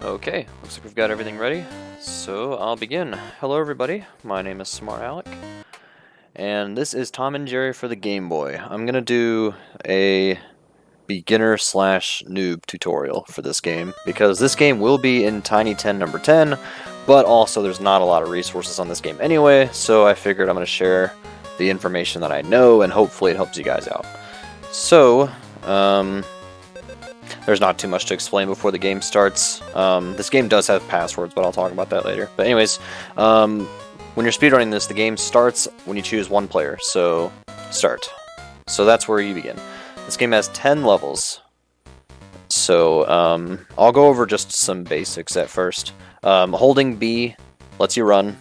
Okay, looks like we've got everything ready, so I'll begin. Hello everybody, my name is Smart Alec, and this is Tom and Jerry for the Game Boy. I'm gonna do a beginner slash noob tutorial for this game, because this game will be in Tiny 10 number 10, but also there's not a lot of resources on this game anyway, so I figured I'm gonna share the information that I know, and hopefully it helps you guys out. So, there's not too much to explain before the game starts. This game does have passwords, but I'll talk about that later. But anyways, when you're speedrunning this, the game starts when you choose one player, so start. So that's where you begin. This game has 10 levels. So I'll go over just some basics at first. Holding B lets you run.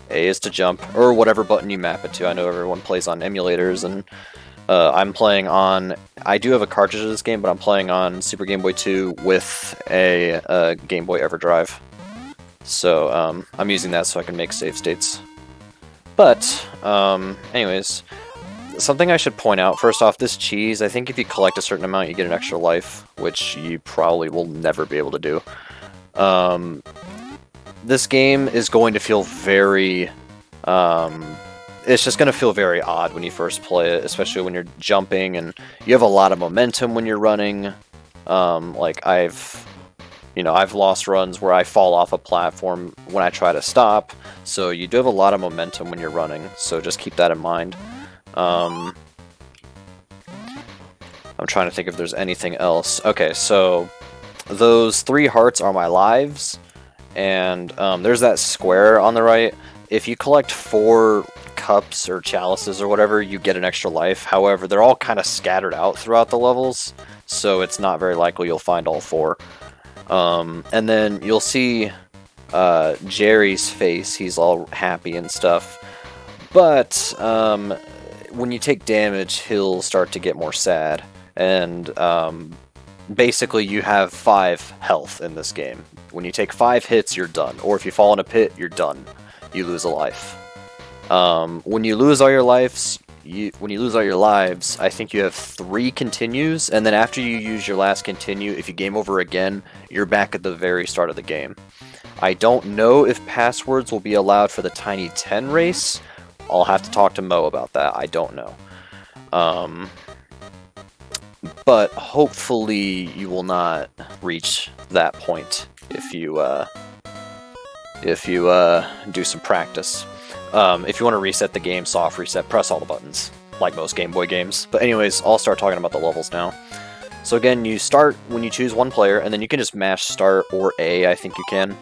A is to jump, or whatever button you map it to. I know everyone plays on emulators, and I'm playing on... I do have a cartridge of this game, but I'm playing on Super Game Boy 2 with a Game Boy EverDrive. So I'm using that so I can make save states. But, anyways, something I should point out, first off, this cheese, I think if you collect a certain amount, you get an extra life, which you probably will never be able to do. This game is going to feel very... it's just going to feel very odd when you first play it, especially when you're jumping, and you have a lot of momentum when you're running. Like, I've lost runs where I fall off a platform when I try to stop, so you do have a lot of momentum when you're running, so just keep that in mind. I'm trying to think if there's anything else. Okay, so those 3 hearts are my lives, and there's that square on the right. If you collect 4 cups or chalices or whatever, you get an extra life. However, they're all kind of scattered out throughout the levels, so it's not very likely you'll find all 4. And then you'll see Jerry's face. He's all happy and stuff. But when you take damage, he'll start to get more sad. And basically, you have 5 health in this game. When you take 5 hits, you're done. Or if you fall in a pit, you're done. You lose a life. When you lose all your lives, I think you have 3 continues, and then after you use your last continue, if you game over again, you're back at the very start of the game. I don't know if passwords will be allowed for the Tiny 10 race. I'll have to talk to Mo about that. I don't know. But hopefully you will not reach that point if you do some practice. If you want to reset the game, soft reset, press all the buttons, like most Game Boy games. But anyways, I'll start talking about the levels now. So again, you start when you choose one player, and then you can just mash start or A, I think you can.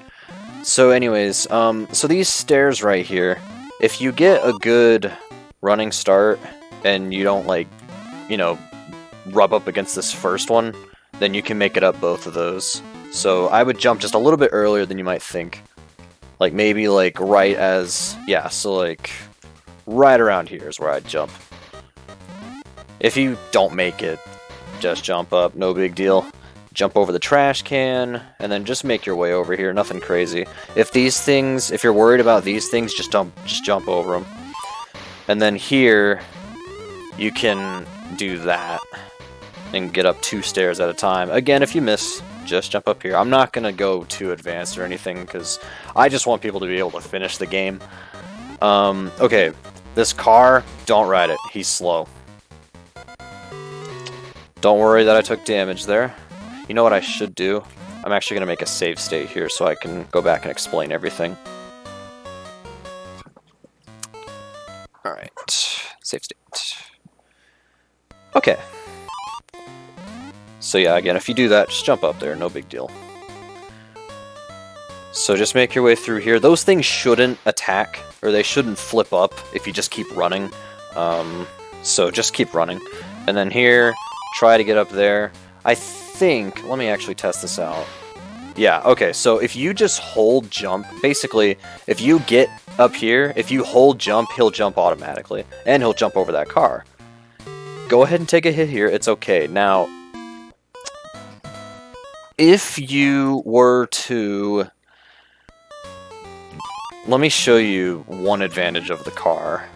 So anyways, so these stairs right here, if you get a good running start, and you don't, like, rub up against this first one, then you can make it up both of those. So I would jump just a little bit earlier than you might think. Like, maybe, like, right as... Yeah, so, like, right around here is where I'd jump. If you don't make it, just jump up, no big deal. Jump over the trash can, and then just make your way over here, nothing crazy. If you're worried about these things, just jump over them. And then here, you can do that, and get up 2 stairs at a time. Again, if you miss, just jump up here. I'm not going to go too advanced or anything, because I just want people to be able to finish the game. Okay, this car, don't ride it. He's slow. Don't worry that I took damage there. You know what I should do? I'm actually going to make a save state here so I can go back and explain everything. Alright, save state. Okay. So yeah, again, if you do that, just jump up there, no big deal. So just make your way through here. Those things shouldn't attack, or they shouldn't flip up if you just keep running. So just keep running. And then here, try to get up there. I think, let me actually test this out. Yeah, okay, so if you just hold jump, basically, if you get up here, if you hold jump, he'll jump automatically. And he'll jump over that car. Go ahead and take a hit here, it's okay. Now, if you were to... Let me show you one advantage of the car.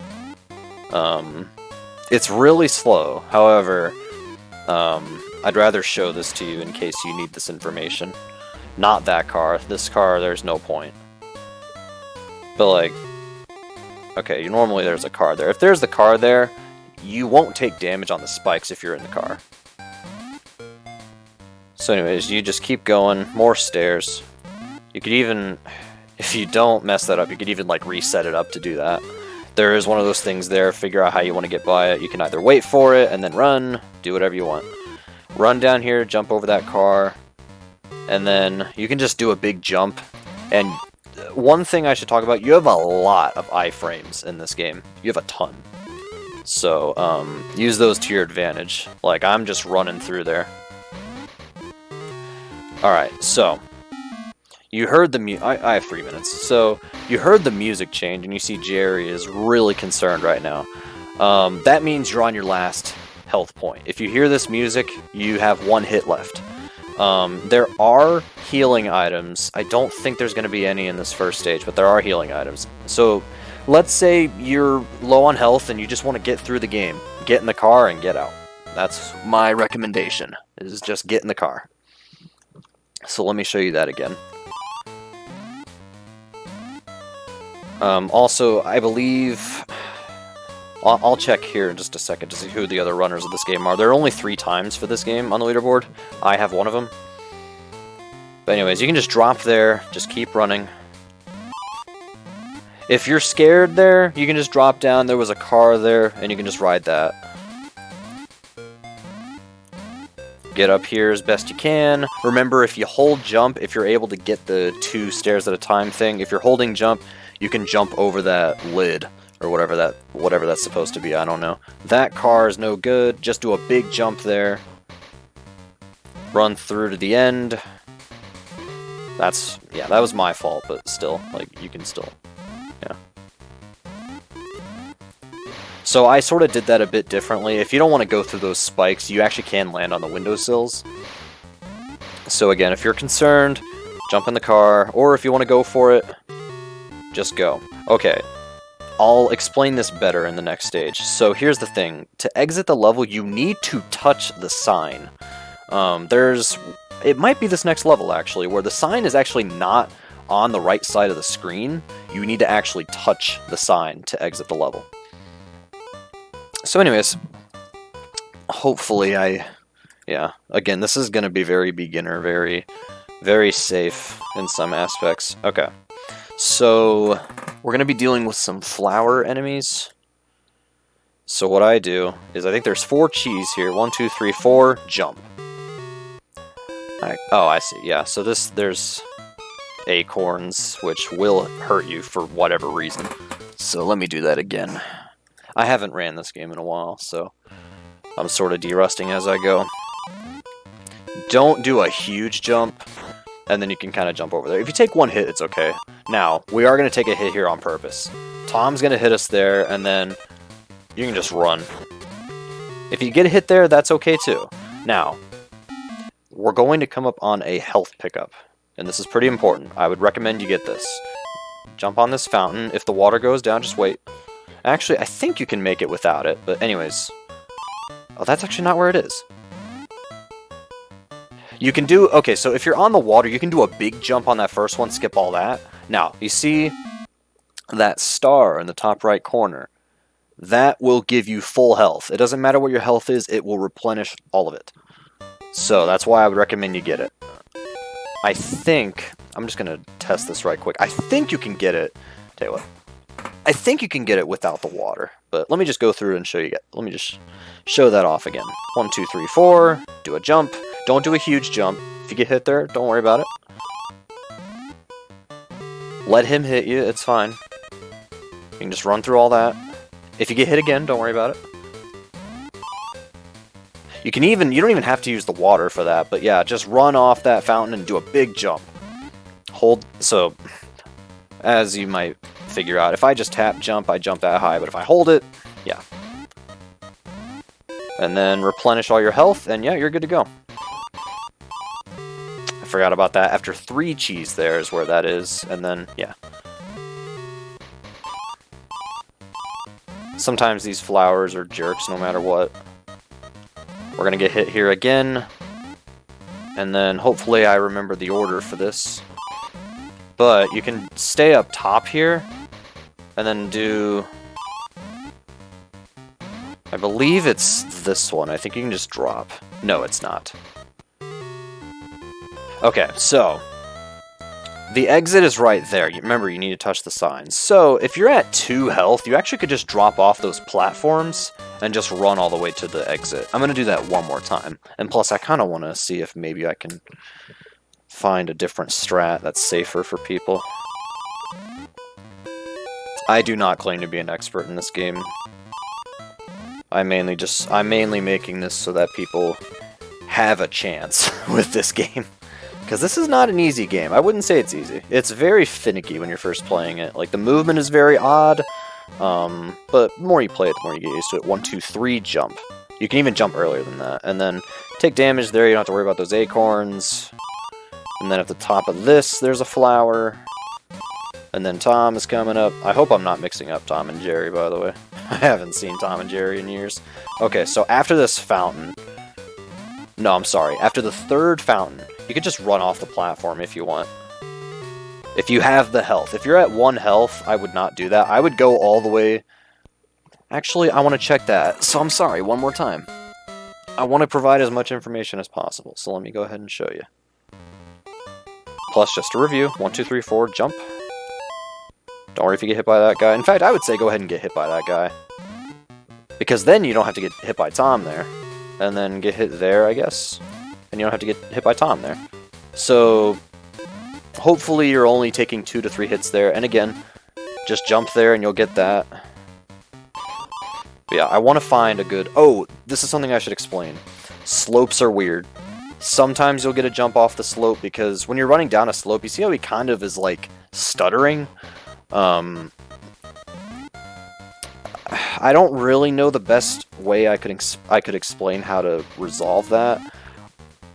It's really slow, however, I'd rather show this to you in case you need this information. Not that car. This car, there's no point. But like, okay, normally there's a car there. If there's the car there, you won't take damage on the spikes if you're in the car. So anyways, you just keep going, more stairs. You could even, if you don't mess that up, you could even like reset it up to do that. There is one of those things there, figure out how you want to get by it. You can either wait for it and then run, do whatever you want. Run down here, jump over that car, and then you can just do a big jump. And one thing I should talk about, you have a lot of iframes in this game. You have a ton. So, use those to your advantage. Like, I'm just running through there. Alright, so, you heard the I have 3 minutes. So, you heard the music change, and you see Jerry is really concerned right now. That means you're on your last health point. If you hear this music, you have 1 hit left. There are healing items. I don't think there's going to be any in this first stage, but there are healing items. So, let's say you're low on health and you just want to get through the game. Get in the car and get out. That's my recommendation, is just get in the car. So let me show you that again. Also, I believe... I'll check here in just a second to see who the other runners of this game are. There are only 3 times for this game on the leaderboard. I have one of them. But anyways, you can just drop there, just keep running. If you're scared there, you can just drop down. There was a car there, and you can just ride that. Get up here as best you can. Remember, if you hold jump, if you're able to get the 2 stairs at a time thing, if you're holding jump, you can jump over that lid, or whatever that's supposed to be, I don't know. That car is no good. Just do a big jump there. Run through to the end. Yeah, that was my fault, but still, like, you can still, yeah. So I sort of did that a bit differently. If you don't want to go through those spikes, you actually can land on the windowsills. So again, if you're concerned, jump in the car, or if you want to go for it, just go. Okay, I'll explain this better in the next stage. So here's the thing. To exit the level, you need to touch the sign. It might be this next level, actually, where the sign is actually not on the right side of the screen. You need to actually touch the sign to exit the level. So anyways, hopefully yeah, again, this is going to be very beginner, very, very safe in some aspects. Okay, so we're going to be dealing with some flower enemies. So what I do is, I think there's 4 cheese here. 1, 2, 3, 4, jump. Oh, I see, yeah, so there's acorns, which will hurt you for whatever reason. So let me do that again. I haven't ran this game in a while, so I'm sort of de-rusting as I go. Don't do a huge jump, and then you can kind of jump over there. If you take 1 hit, it's okay. Now, we are going to take a hit here on purpose. Tom's going to hit us there, and then you can just run. If you get a hit there, that's okay too. Now, we're going to come up on a health pickup, and this is pretty important. I would recommend you get this. Jump on this fountain. If the water goes down, just wait. Actually, I think you can make it without it, but anyways. Oh, that's actually not where it is. You can do... Okay, so if you're on the water, you can do a big jump on that first one, skip all that. Now, you see that star in the top right corner? That will give you full health. It doesn't matter what your health is, it will replenish all of it. So, that's why I would recommend you get it. I think... I'm just going to test this right quick. I think you can get it... Tell you what. I think you can get it without the water, but let me just go through and show you. Let me just show that off again. 1, 2, 3, 4. Do a jump. Don't do a huge jump. If you get hit there, don't worry about it. Let him hit you. It's fine. You can just run through all that. If you get hit again, don't worry about it. You don't even have to use the water for that, but yeah, just run off that fountain and do a big jump. So, as you might figure out, if I just tap jump, I jump that high, but if I hold it, yeah. And then replenish all your health, and yeah, you're good to go. I forgot about that. After 3 cheese there is where that is, and then, yeah. Sometimes these flowers are jerks no matter what. We're gonna get hit here again. And then hopefully I remember the order for this. But you can stay up top here, and then do... I believe it's this one. I think you can just drop. No, it's not. Okay, so... the exit is right there. Remember, you need to touch the signs. So, if you're at 2 health, you actually could just drop off those platforms and just run all the way to the exit. I'm going to do that one more time. And plus, I kind of want to see if maybe I can find a different strat that's safer for people. I do not claim to be an expert in this game. I'm mainly making this so that people have a chance with this game. Because this is not an easy game. I wouldn't say it's easy. It's very finicky when you're first playing it. Like, the movement is very odd, but the more you play it, the more you get used to it. 1, 2, 3, jump. You can even jump earlier than that. And then take damage there, you don't have to worry about those acorns. And then at the top of this, there's a flower. And then Tom is coming up. I hope I'm not mixing up Tom and Jerry, by the way. I haven't seen Tom and Jerry in years. Okay, so after this fountain... No, I'm sorry. After the 3rd fountain, you could just run off the platform if you want. If you have the health. If you're at 1 health, I would not do that. I would go all the way... Actually, I want to check that. So I'm sorry, one more time. I want to provide as much information as possible, so let me go ahead and show you. Plus, just to review, 1, 2, 3, 4, jump. Don't worry if you get hit by that guy. In fact, I would say go ahead and get hit by that guy. Because then you don't have to get hit by Tom there. And then get hit there, I guess. And you don't have to get hit by Tom there. So, hopefully you're only taking 2 to 3 hits there. And again, just jump there and you'll get that. But yeah, I want to find a good... Oh, this is something I should explain. Slopes are weird. Sometimes you'll get a jump off the slope because when you're running down a slope, you see how he kind of is, like, stuttering? I don't really know the best way I could explain how to resolve that.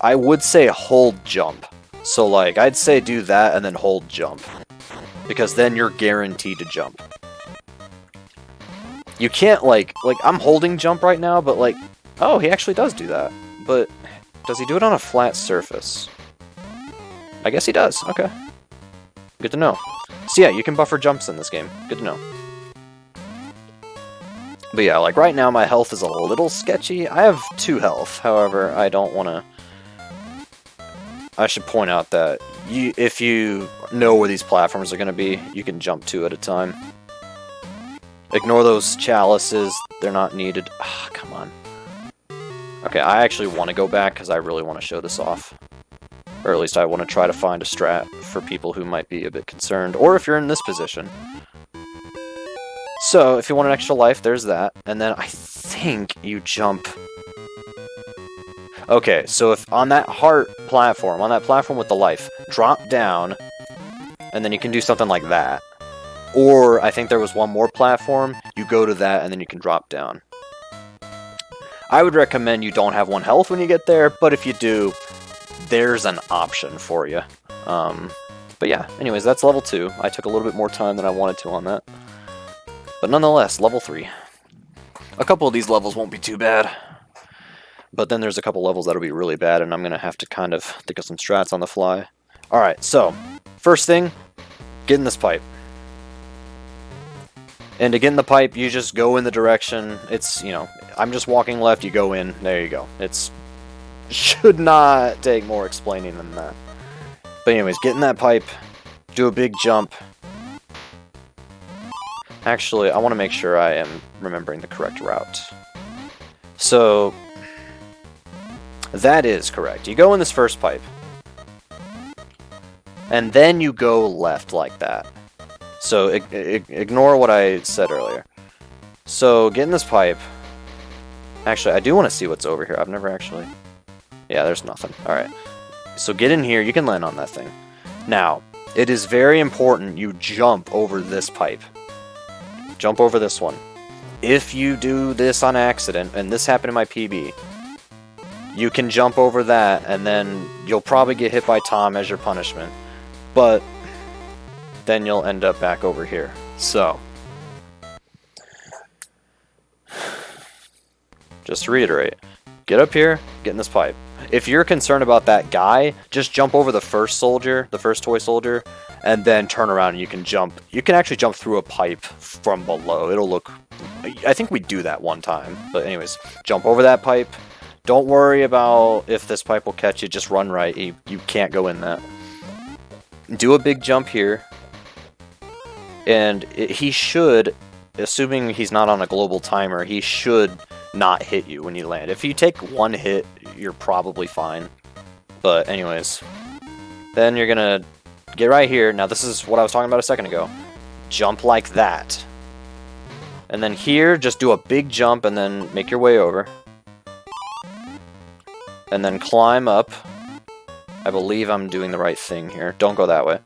I would say hold jump. So, like, I'd say do that and then hold jump. Because then you're guaranteed to jump. You can't, like, I'm holding jump right now, but, like, oh, he actually does do that. But, does he do it on a flat surface? I guess he does. Okay. Good to know. So yeah, you can buffer jumps in this game. Good to know. But yeah, like, right now my health is a little sketchy. I have 2 health, however, I don't want to... I should point out that if you know where these platforms are going to be, you can jump 2 at a time. Ignore those chalices, they're not needed. Ah, come on. Okay, I actually want to go back because I really want to show this off. Or at least I want to try to find a strat for people who might be a bit concerned, or if you're in this position. So, if you want an extra life, there's that. And then I think you jump... Okay, so if on that heart platform, on that platform with the life, drop down, and then you can do something like that. Or, I think there was one more platform, you go to that, and then you can drop down. I would recommend you don't have 1 health when you get there, but if you do, there's an option for you. But yeah, anyways, that's level 2. I took a little bit more time than I wanted to on that. But nonetheless, level 3. A couple of these levels won't be too bad. But then there's a couple levels that'll be really bad, and I'm going to have to kind of think of some strats on the fly. Alright, so, first thing, get in this pipe. And to get in the pipe, you just go in the direction. It's, you know, I'm just walking left, you go in, there you go. It's should not take more explaining than that. But anyways, get in that pipe, do a big jump. Actually, I want to make sure I am remembering the correct route. So, that is correct. You go in this first pipe. And then you go left like that. So, ignore what I said earlier. So, get in this pipe. Actually, I do want to see what's over here. I've never actually... Yeah, there's nothing. Alright. So, get in here. You can land on that thing. Now, it is very important you jump over this pipe. Jump over this one. If you do this on accident, and this happened in my PB, you can jump over that, and then you'll probably get hit by Tom as your punishment. But then you'll end up back over here. So, just to reiterate, get up here, get in this pipe. if you're concerned about that guy, just jump over the first soldier, the first toy soldier, and then turn around and you can jump. You can actually jump through a pipe from below. It'll look... I think we do that one time. But anyways, jump over that pipe. Don't worry about if this pipe will catch you. Just run right. You can't go in that. Do a big jump here. And he should, assuming he's not on a global timer, he should not hit you when you land. If you take one hit, you're probably fine. But anyways, then you're gonna get right here. Now this is what I was talking about a second ago. Jump like that. And then here, just do a big jump and then make your way over. And then climb up. I believe I'm doing the right thing here. Don't go that way.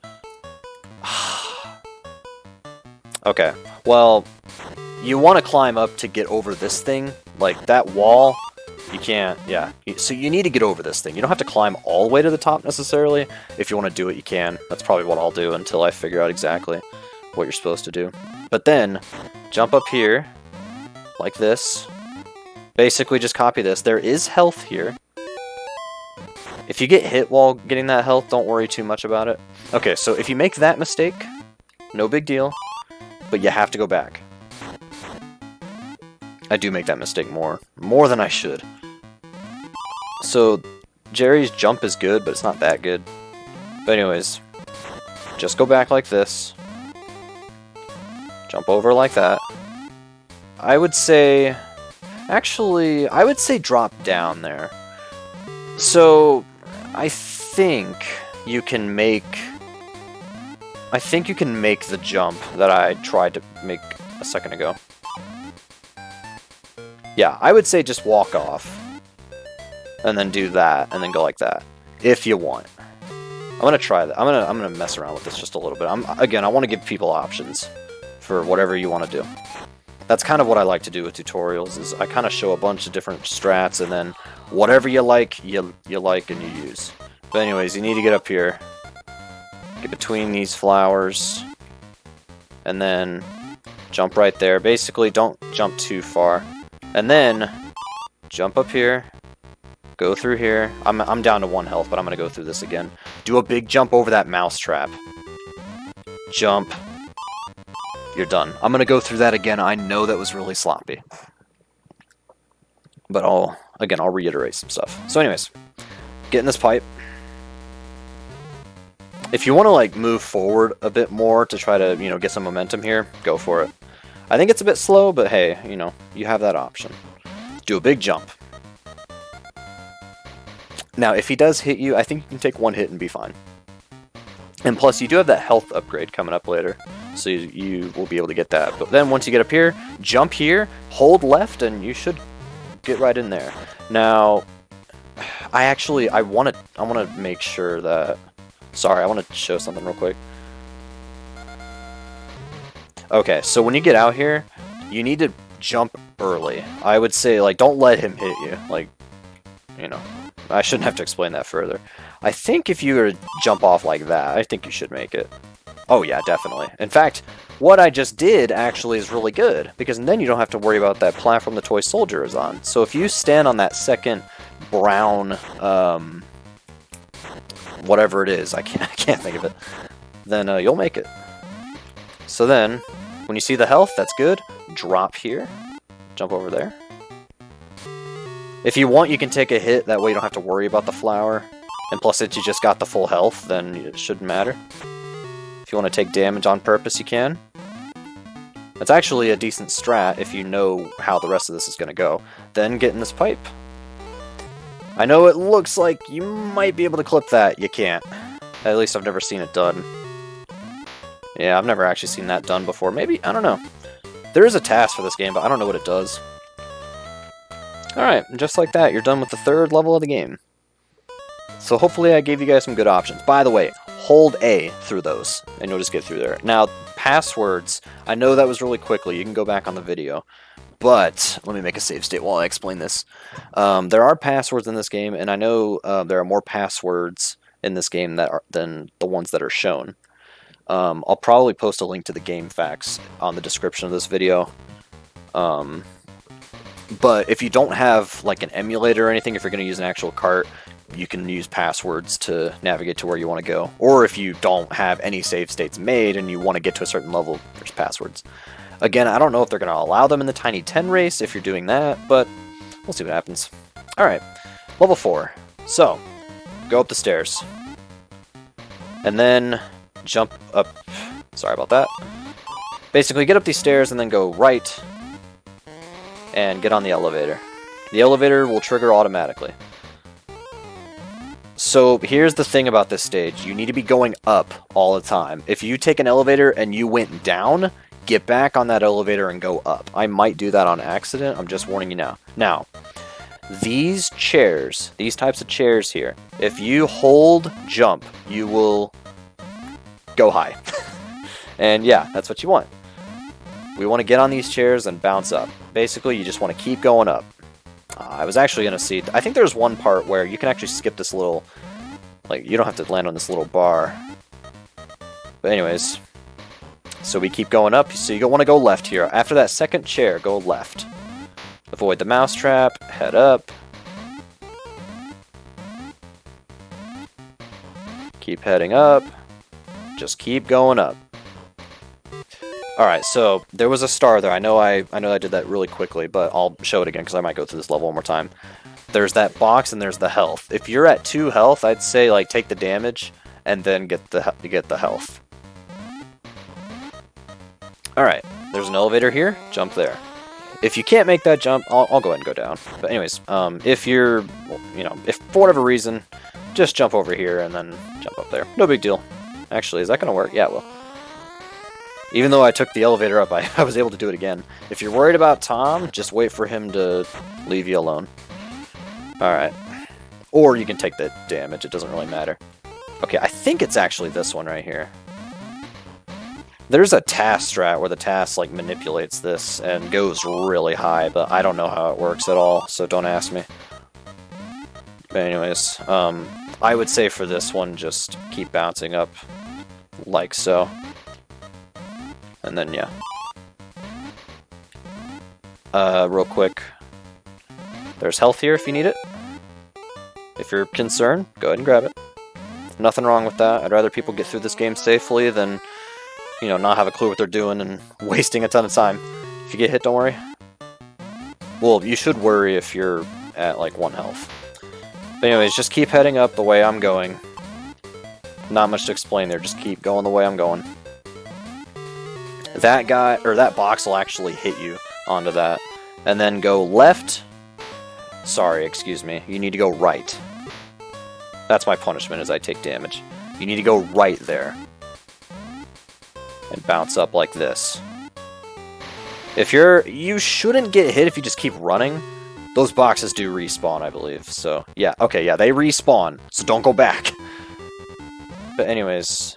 Okay, well, you want to climb up to get over this thing. Like, that wall, you can't, yeah. So you need to get over this thing. You don't have to climb all the way to the top, necessarily. If you want to do it, you can. That's probably what I'll do until I figure out exactly what you're supposed to do. But then, jump up here, like this. Basically, just copy this. There is health here. If you get hit while getting that health, don't worry too much about it. Okay, so if you make that mistake, no big deal. But you have to go back. I do make that mistake more than I should. So, Jerry's jump is good, but it's not that good. But anyways, just go back like this. Jump over like that. I would say... Actually, I would say drop down there. So, I think you can make... I think you can make the jump that I tried to make a second ago. Yeah, I would say just walk off. And then do that, and then go like that. If you want. I'm gonna try that. I'm gonna mess around with this just a little bit. Again, I want to give people options for whatever you want to do. That's kind of what I like to do with tutorials, is I kind of show a bunch of different strats, and then whatever you like, you like and you use. But anyways, you need to get up here. Get between these flowers, and then jump right there. Basically, don't jump too far. And then, jump up here, go through here. I'm down to 1 health, but I'm going to go through this again. Do a big jump over that mouse trap. Jump. You're done. I'm going to go through that again. I know that was really sloppy. But I'll reiterate some stuff. So anyways, get in this pipe. If you want to like move forward a bit more to try to, get some momentum here, go for it. I think it's a bit slow, but hey, you have that option. Do a big jump. Now, if he does hit you, I think you can take 1 hit and be fine. And plus, you do have that health upgrade coming up later, so you will be able to get that. But then once you get up here, jump here, hold left, and you should get right in there. Now, I want to make sure that... Sorry, I want to show something real quick. Okay, so when you get out here, you need to jump early. I would say, like, don't let him hit you. Like, I shouldn't have to explain that further. I think if you were to jump off like that, I think you should make it. Oh yeah, definitely. In fact, what I just did actually is really good, because then you don't have to worry about that platform the toy soldier is on. So if you stand on that second brown... whatever it is, I can't think of it, then you'll make it. So then, when you see the health, that's good. Drop here. Jump over there. If you want, you can take a hit, that way you don't have to worry about the flower. And plus, if you just got the full health, then it shouldn't matter. If you want to take damage on purpose, you can. That's actually a decent strat if you know how the rest of this is going to go. Then get in this pipe. I know it looks like you might be able to clip that. You can't. At least I've never seen it done. Yeah, I've never actually seen that done before. Maybe, I don't know. There is a task for this game, but I don't know what it does. Alright, just like that, you're done with the 3rd level of the game. So hopefully I gave you guys some good options. By the way, hold A through those, and you'll just get through there. Now, passwords, I know that was really quickly. You can go back on the video. But, let me make a save state while I explain this. There are passwords in this game, and I know there are more passwords in this game than the ones that are shown. I'll probably post a link to the game facts on the description of this video. But if you don't have like an emulator or anything, if you're going to use an actual cart, you can use passwords to navigate to where you want to go. Or if you don't have any save states made and you want to get to a certain level, there's passwords. Again, I don't know if they're going to allow them in the Tiny 10 race if you're doing that, but we'll see what happens. Alright, level 4. So, go up the stairs. And then jump up. Sorry about that. Basically, get up these stairs and then go right and get on the elevator. The elevator will trigger automatically. So here's the thing about this stage. You need to be going up all the time. If you take an elevator and you went down, get back on that elevator and go up. I might do that on accident. I'm just warning you now. Now, these chairs, these types of chairs here, if you hold jump, you will go high. And yeah, that's what you want. We want to get on these chairs and bounce up. Basically, you just want to keep going up. I was actually going to see... I think there's one part where you can actually skip this little... Like, you don't have to land on this little bar. But anyways... So we keep going up. So you want to go left here. After that second chair, go left. Avoid the mousetrap. Head up. Keep heading up. Just keep going up. Alright, so there was a star there. I know I did that really quickly, but I'll show it again because I might go through this level one more time. There's that box and there's the health. If you're at 2 health, I'd say like take the damage and then get the health. Alright, there's an elevator here. Jump there. If you can't make that jump, I'll go ahead and go down. But anyways, if you're, if for whatever reason, just jump over here and then jump up there. No big deal. Actually, is that going to work? Yeah, it will. Even though I took the elevator up, I was able to do it again. If you're worried about Tom, just wait for him to leave you alone. Alright. Or you can take the damage, it doesn't really matter. Okay, I think it's actually this one right here. There's a task strat where the task like manipulates this and goes really high, but I don't know how it works at all, so don't ask me. But anyways, I would say for this one, just keep bouncing up like so. And then, yeah. Real quick. There's health here if you need it. If you're concerned, go ahead and grab it. Nothing wrong with that. I'd rather people get through this game safely than, not have a clue what they're doing and wasting a ton of time. If you get hit, don't worry. Well, you should worry if you're at, like, 1 health. But anyways, just keep heading up the way I'm going. Not much to explain there, just keep going the way I'm going. That guy, or that box will actually hit you onto that. And then go left. Sorry, excuse me. You need to go right. That's my punishment as I take damage. You need to go right there. And bounce up like this. You shouldn't get hit if you just keep running. Those boxes do respawn, I believe. So, yeah, okay, yeah, they respawn. So don't go back. But anyways.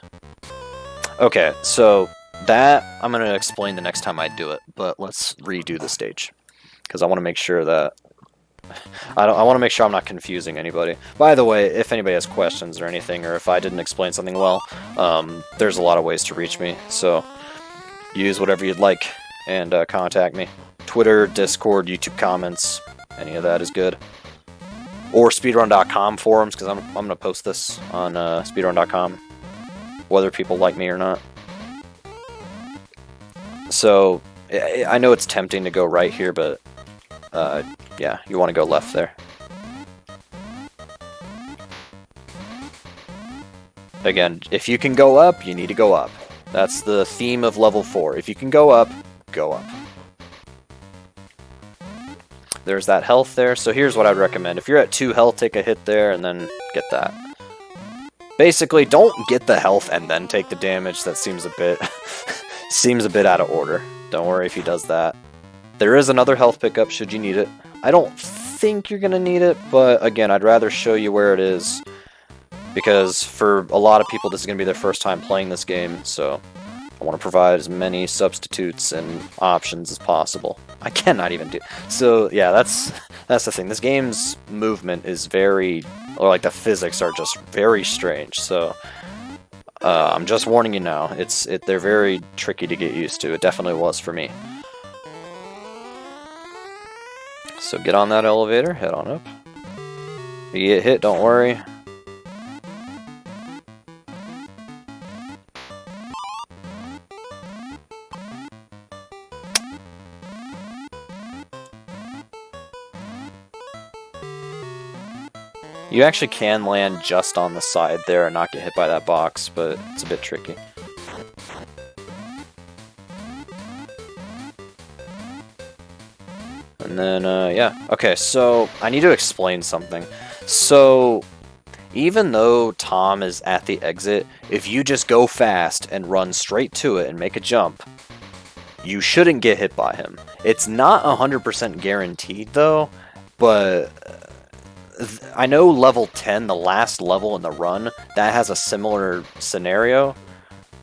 Okay, so... that, I'm going to explain the next time I do it, but let's redo the stage. Because I want to make sure that... I want to make sure I'm not confusing anybody. By the way, if anybody has questions or anything, or if I didn't explain something well, there's a lot of ways to reach me, so use whatever you'd like and contact me. Twitter, Discord, YouTube comments, any of that is good. Or speedrun.com forums, because I'm going to post this on speedrun.com, whether people like me or not. So, I know it's tempting to go right here, but, yeah, you want to go left there. Again, if you can go up, you need to go up. That's the theme of level 4. If you can go up, go up. There's that health there, so here's what I'd recommend. If you're at 2 health, take a hit there, and then get that. Basically, don't get the health and then take the damage. That seems a bit... seems a bit out of order. Don't worry if he does that. There is another health pickup should you need it. I don't think you're going to need it, but again, I'd rather show you where it is. Because for a lot of people, this is going to be their first time playing this game, so I want to provide as many substitutes and options as possible. I cannot even do... So, yeah, that's the thing. This game's movement is very... or, like, the physics are just very strange, so... I'm just warning you now. They're very tricky to get used to. It definitely was for me. So get on that elevator, head on up. If you get hit, don't worry. You actually can land just on the side there and not get hit by that box, but it's a bit tricky. And then, yeah. Okay, so I need to explain something. So, even though Tom is at the exit, if you just go fast and run straight to it and make a jump, you shouldn't get hit by him. It's not 100% guaranteed, though, but I know level 10, the last level in the run, that has a similar scenario.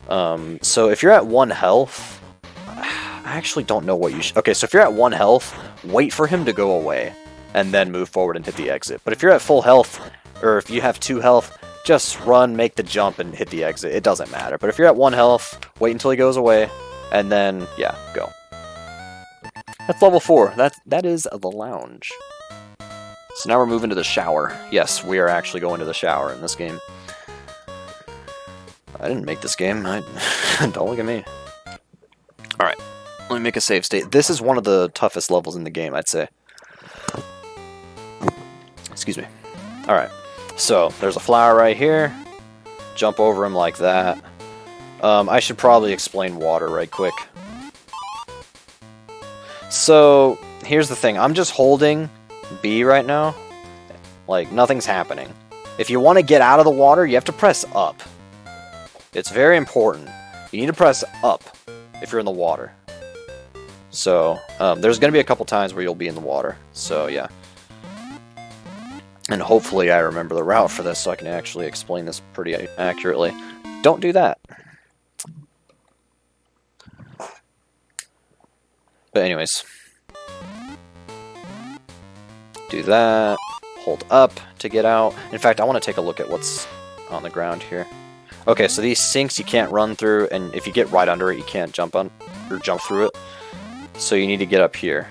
So if you're at 1 health, I actually don't know what you should... Okay, so if you're at 1 health, wait for him to go away, and then move forward and hit the exit. But if you're at full health, or if you have 2 health, just run, make the jump, and hit the exit. It doesn't matter. But if you're at 1 health, wait until he goes away, and then, yeah, go. That's level 4. That is the lounge. So now we're moving to the shower. Yes, we are actually going to the shower in this game. I didn't make this game. Don't look at me. Alright, let me make a save state. This is one of the toughest levels in the game, I'd say. Excuse me. Alright, so there's a flower right here. Jump over him like that. I should probably explain water right quick. So, here's the thing. I'm just holding B right now. Like, nothing's happening. If you want to get out of the water, you have to press up. It's very important. You need to press up if you're in the water. So, there's going to be a couple times where you'll be in the water. So, yeah. And hopefully I remember the route for this so I can actually explain this pretty accurately. Don't do that. But anyways. Do that. Hold up to get out. In fact, I want to take a look at what's on the ground here. Okay, so these sinks you can't run through, and if you get right under it, you can't jump on or jump through it. So you need to get up here.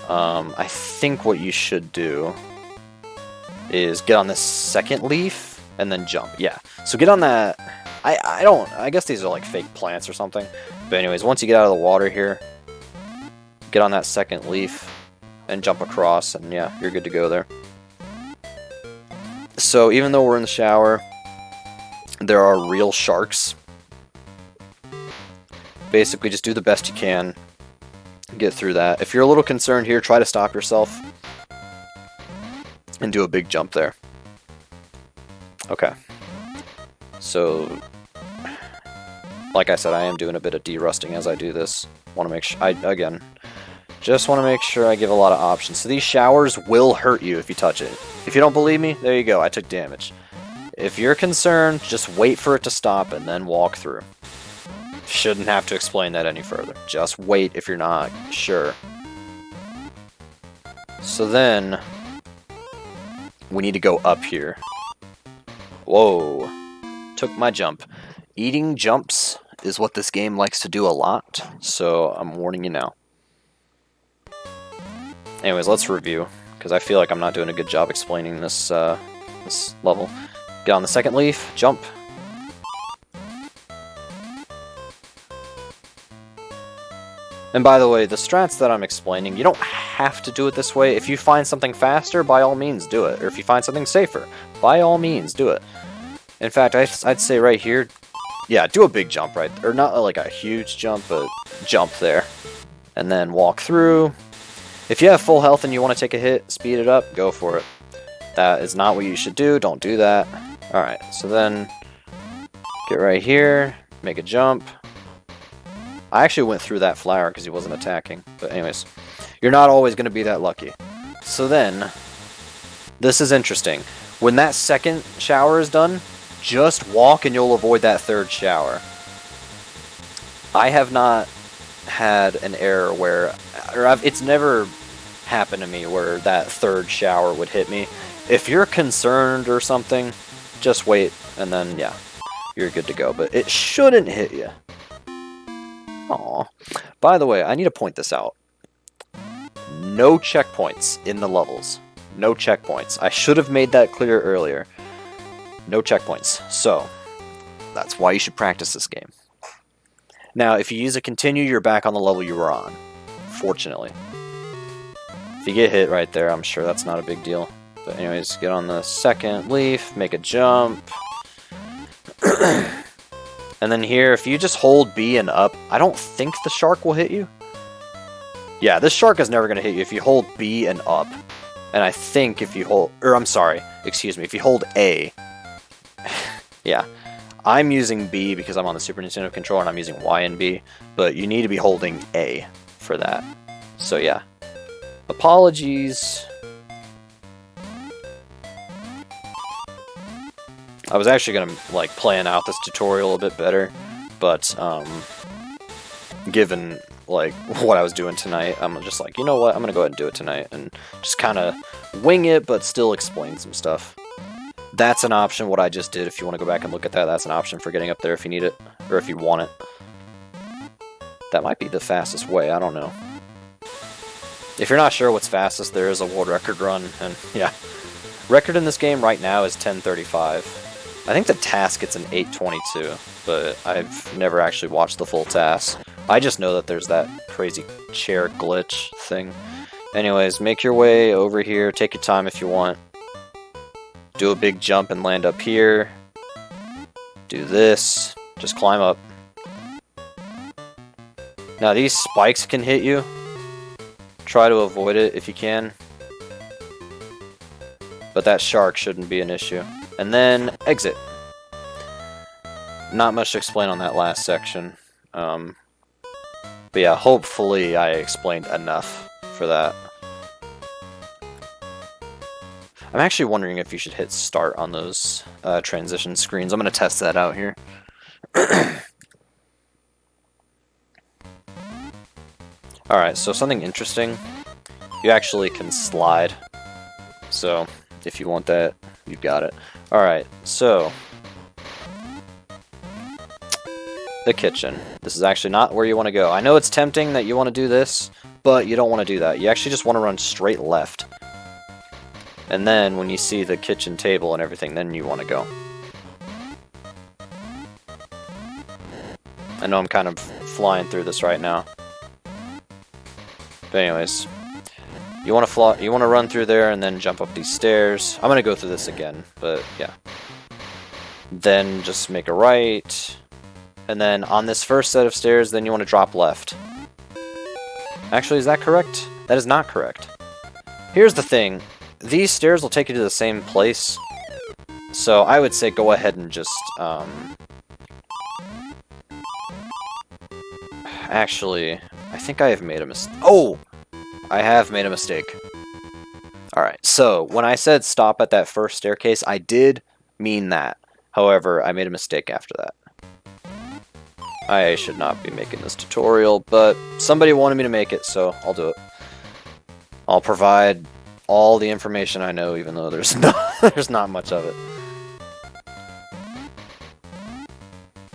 I think what you should do is get on this second leaf and then jump. Yeah. So get on that. I guess these are like fake plants or something. But anyways, once you get out of the water here, get on that second leaf and jump across, and yeah, you're good to go there. So even though we're in the shower, there are real sharks. Basically, just do the best you can. Get through that. If you're a little concerned here, try to stop yourself and do a big jump there. Okay. So, like I said, I am doing a bit of derusting as I do this. Want to make sure, again, just want to make sure I give a lot of options. So these showers will hurt you if you touch it. If you don't believe me, there you go. I took damage. If you're concerned, just wait for it to stop and then walk through. Shouldn't have to explain that any further. Just wait if you're not sure. So then, we need to go up here. Whoa. Took my jump. Eating jumps is what this game likes to do a lot, so I'm warning you now. Anyways, let's review, because I feel like I'm not doing a good job explaining this, this level. Get on the second leaf, jump. And by the way, the strats that I'm explaining, you don't have to do it this way. If you find something faster, by all means do it. Or if you find something safer, by all means do it. In fact, I'd say right here, yeah, do a big jump right there. Or not like a huge jump, but jump there. And then walk through. If you have full health and you want to take a hit, speed it up, go for it. That is not what you should do. Don't do that. Alright, so then get right here, make a jump. I actually went through that flower because he wasn't attacking. But anyways, you're not always going to be that lucky. So then, this is interesting. When that second shower is done, just walk and you'll avoid that third shower. I have not had an error where, it's never happened to me where that third shower would hit me. If you're concerned or something, just wait and then, yeah, you're good to go. But it shouldn't hit you. Aw. By the way, I need to point this out. no checkpoints in the levels. No checkpoints. I should have made that clear earlier. No checkpoints. So, that's why you should practice this game. Now, if you use a continue, you're back on the level you were on. Fortunately. If you get hit right there, I'm sure that's not a big deal. But anyways, get on the second leaf, make a jump. And then here, if you just hold B and up, I don't think the shark will hit you. Yeah, this shark is never going to hit you if you hold B and up. And I think if you hold... Or, I'm sorry. Excuse me. If you hold A... yeah. I'm using B because I'm on the Super Nintendo controller and I'm using Y and B. But you need to be holding A for that. So, yeah. Apologies. I was actually going to, like, plan out this tutorial a bit better. But, given... like what I was doing tonight, I'm just like, you know what, I'm gonna go ahead and do it tonight and just kind of wing it, but still explain some stuff. That's an option, what I just did. If you want to go back and look at that, that's an option for getting up there if you need it, or if you want it. That might be the fastest way, I don't know. If you're not sure what's fastest, there is a world record run, and yeah. Record in this game right now is 10:35. I think the task gets an 8:22, but I've never actually watched the full task. I just know that there's that crazy chair glitch thing. Anyways, make your way over here. Take your time if you want. Do a big jump and land up here. Do this. Just climb up. Now these spikes can hit you. Try to avoid it if you can. But that shark shouldn't be an issue. And then exit. Not much to explain on that last section. But yeah, hopefully I explained enough for that. I'm actually wondering if you should hit start on those transition screens. I'm going to test that out here. Alright, so something interesting. You actually can slide. So, if you want that, you've got it. Alright, so... the kitchen. This is actually not where you want to go. I know it's tempting that you want to do this, but you don't want to do that. You actually just want to run straight left. And then when you see the kitchen table and everything, then you want to go. I know I'm kind of flying through this right now. But anyways, you want to run through there and then jump up these stairs. I'm going to go through this again, but yeah. Then just make a right. And then on this first set of stairs, then you want to drop left. Actually, is that correct? That is not correct. Here's the thing. These stairs will take you to the same place. So I would say go ahead and just... Actually, I think I have made a mistake. Oh! I have made a mistake. Alright, so when I said stop at that first staircase, I did mean that. However, I made a mistake after that. I should not be making this tutorial, but somebody wanted me to make it, so I'll do it. I'll provide all the information I know, even though there's not much of it.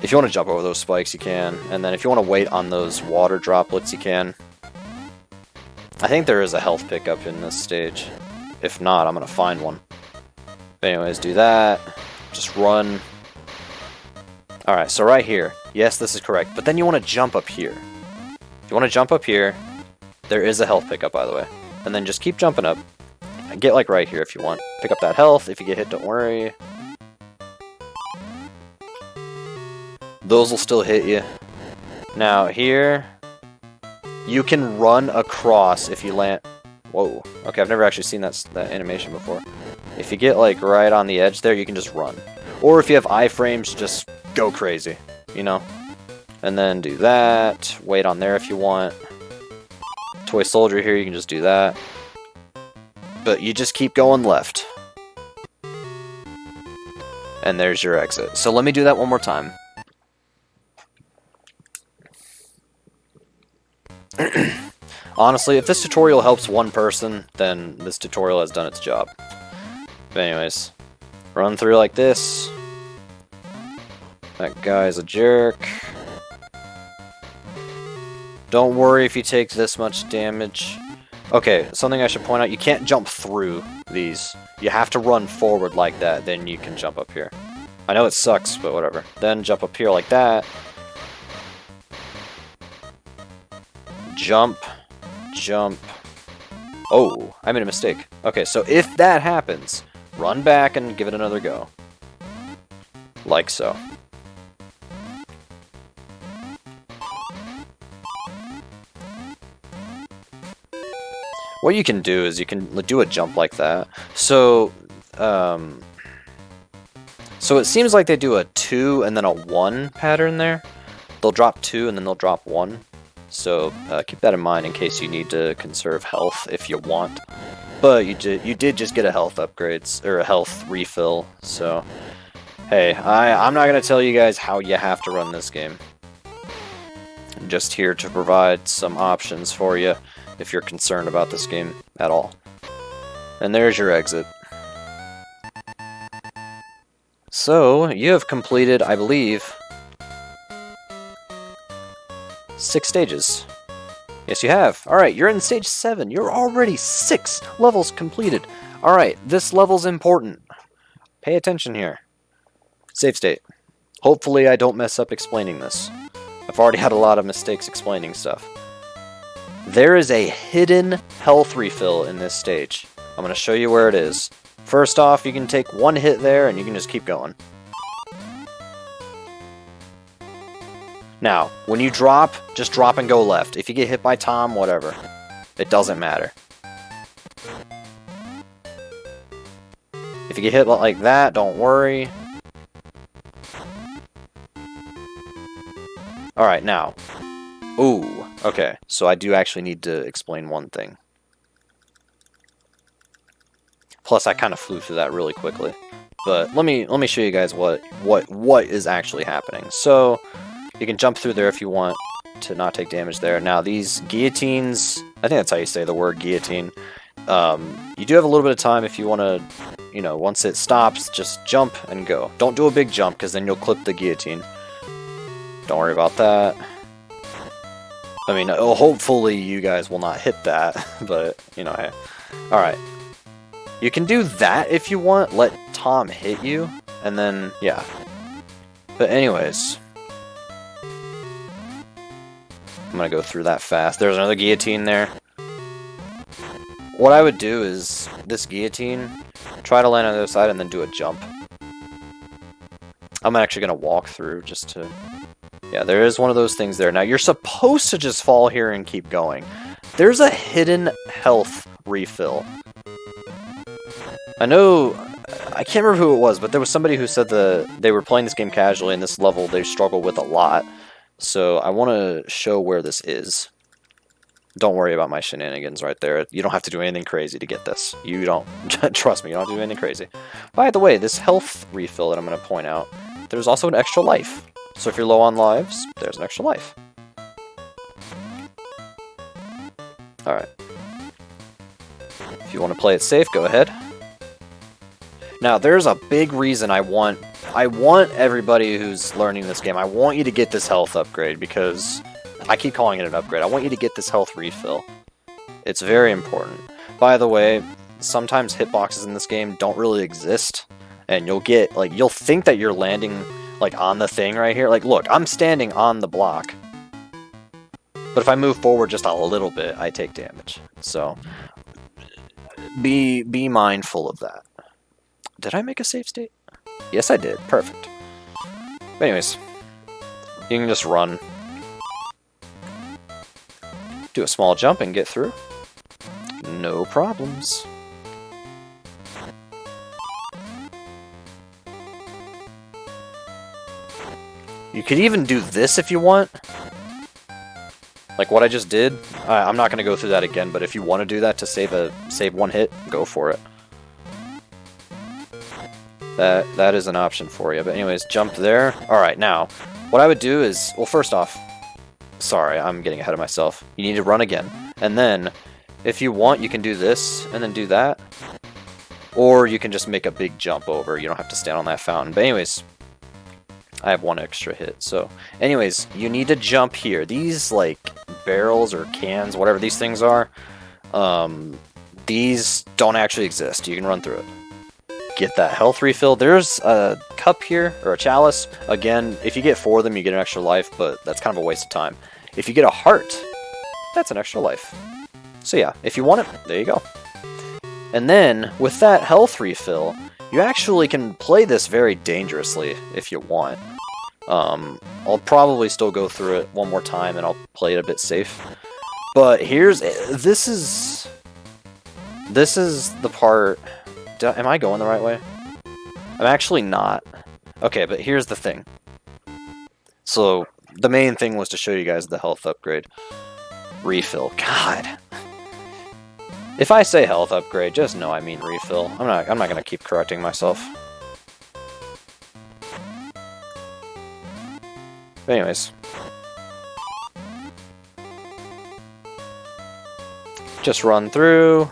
If you want to jump over those spikes, you can. And then if you want to wait on those water droplets, you can. I think there is a health pickup in this stage. If not, I'm going to find one. But anyways, do that. Just run. Alright, so right here. Yes, this is correct. But then you want to jump up here. You want to jump up here. There is a health pickup, by the way. And then just keep jumping up. And get like right here if you want. Pick up that health. If you get hit, don't worry. Those will still hit you. Now, here... you can run across if you land... Whoa. Okay, I've never actually seen that animation before. If you get like right on the edge there, you can just run. Or if you have iframes, just go crazy. You know? And then do that. Wait on there if you want. Toy soldier here, you can just do that. But you just keep going left. And there's your exit. So let me do that one more time. Honestly, if this tutorial helps one person, then this tutorial has done its job. But anyways, run through like this. That guy's a jerk. Don't worry if you take this much damage. Okay, something I should point out, you can't jump through these. You have to run forward like that, then you can jump up here. I know it sucks, but whatever. Then jump up here like that. Jump. Jump. Oh, I made a mistake. Okay, so if that happens, run back and give it another go. Like so. What you can do is you can do a jump like that. So, so it seems like they do a 2 and then a 1 pattern there. They'll drop 2 and then they'll drop 1. So keep that in mind in case you need to conserve health if you want. But you did just get a health upgrades or a health refill. So hey, I'm not gonna tell you guys how you have to run this game. I'm just here to provide some options for you if you're concerned about this game at all. And there's your exit. So you have completed, I believe, 6 stages. Yes, you have. Alright, you're in stage 7. You're already 6 levels completed. Alright, this level's important. Pay attention here. Save state. Hopefully I don't mess up explaining this. I've already had a lot of mistakes explaining stuff. There is a hidden health refill in this stage. I'm going to show you where it is. First off, you can take 1 hit there and you can just keep going. Now, when you drop, just drop and go left. If you get hit by Tom, whatever. It doesn't matter. If you get hit like that, don't worry. Alright, now. Ooh, okay. So I do actually need to explain one thing. Plus, I kind of flew through that really quickly. But let me show you guys what is actually happening. So you can jump through there if you want to not take damage there. Now these guillotines, I think that's how you say the word guillotine. You do have a little bit of time if you want to, you know, once it stops, just jump and go. Don't do a big jump because then you'll clip the guillotine. Don't worry about that. I mean, hopefully you guys will not hit that, but, you know, hey. Alright. You can do that if you want, let Tom hit you, and then, yeah. But anyways, I'm gonna go through that fast. There's another guillotine there. What I would do is, this guillotine, try to land on the other side and then do a jump. I'm actually gonna walk through just to... Yeah, there is one of those things there. Now, you're supposed to just fall here and keep going. There's a hidden health refill. I know... I can't remember who it was, but there was somebody who said they were playing this game casually, and this level they struggle with a lot. So I want to show where this is. Don't worry about my shenanigans right there. You don't have to do anything crazy to get this. You don't... Trust me, you don't have to do anything crazy. By the way, this health refill that I'm going to point out, there's also an extra life. So if you're low on lives, there's an extra life. Alright. If you want to play it safe, go ahead. Now, there's a big reason I want everybody who's learning this game, I want you to get this health upgrade, because I keep calling it an upgrade. I want you to get this health refill. It's very important. By the way, sometimes hitboxes in this game don't really exist, and you'll get, like, you'll think that you're landing, like, on the thing right here. Like, look, I'm standing on the block. But if I move forward just a little bit, I take damage. So, be mindful of that. Did I make a save state? Yes, I did. Perfect. But anyways, you can just run. Do a small jump and get through. No problems. You could even do this if you want. Like what I just did. I'm not going to go through that again, but if you want to do that to save one hit, go for it. That is an option for you. But anyways, jump there. Alright, now, what I would do is... Well, first off... Sorry, I'm getting ahead of myself. You need to run again. And then, if you want, you can do this, and then do that. Or you can just make a big jump over. You don't have to stand on that fountain. But anyways, I have one extra hit. So, anyways, you need to jump here. These, like, barrels or cans, whatever these things are, These don't actually exist. You can run through it. Get that health refill. There's a cup here, or a chalice. Again, if you get 4 of them, you get an extra life, but that's kind of a waste of time. If you get a heart, that's an extra life. So yeah, if you want it, there you go. And then, with that health refill, you actually can play this very dangerously if you want. I'll probably still go through it one more time and I'll play it a bit safe. But this is the part. Am I going the right way? I'm actually not. Okay, but here's the thing. So the main thing was to show you guys the health upgrade. Refill. God. If I say health upgrade, just know I mean refill. I'm not gonna keep correcting myself. But anyways. Just run through.